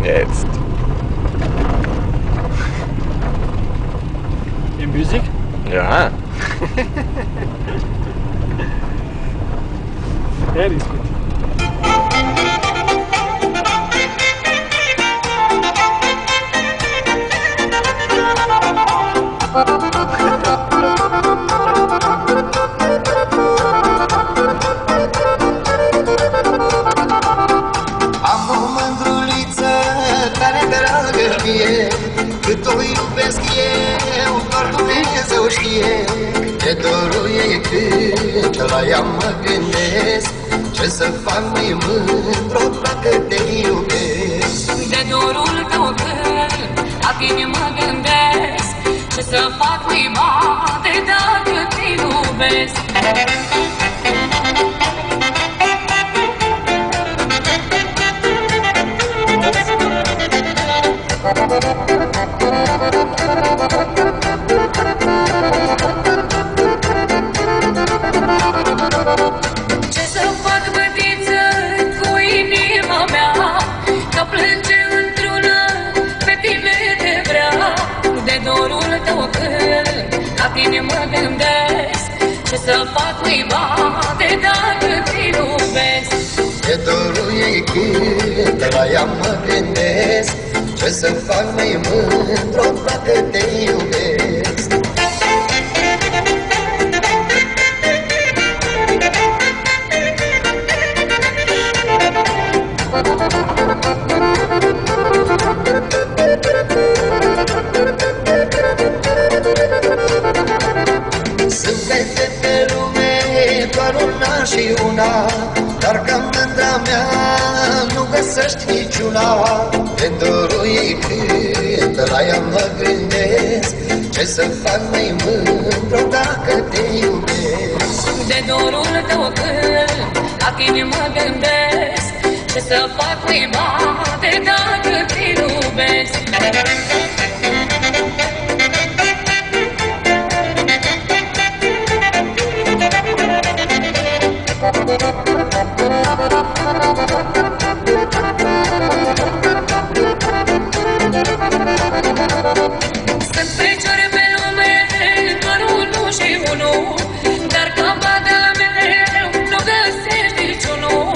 Jetzt. In Musik? Ja. Ja, die ist gut. Am o mândruliță care dragă mie, cât o iubesc eu, doar Dumnezeu știe. Ce dorul ei când la ea mă gândesc, ce să fac mai mândru dacă te iubesc. De dorul tău când la tine mă gândesc, ce să fac mai bate dacă te iubesc. Ce să fac, bătiță, cu inima mea, că plânge într-una, pe tine te vrea. De dorul tău când la tine mă gândesc, ce să fac, îi bate dacă te iubesc. Ce dorul ei când la ea mă gândesc, ce să fac mai mândru dacă te iubesc. Sunt fete pe lume, doar una și una, dar ca mândra mea nu găsești niciuna. De dorul ei când la ea mă gândesc, ce să fac mai mândru dacă te iubesc. De dorul tău când la tine mă gândesc, ce să fac, îi bate dacă te iubesc. Sunt feciori pe lume, doar unul și unul, dar ca bada mereu nu găsești niciunul.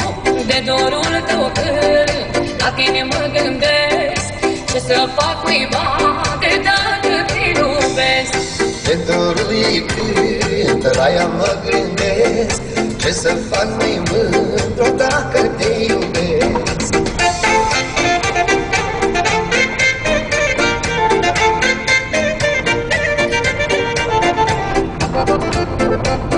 De dorul tău când la tine mă gândesc, ce să fac, îi bate dacă te iubesc. De dorul ei când la ea mă gândesc, ce să fac mai mândru dacă te iubesc. Thank you.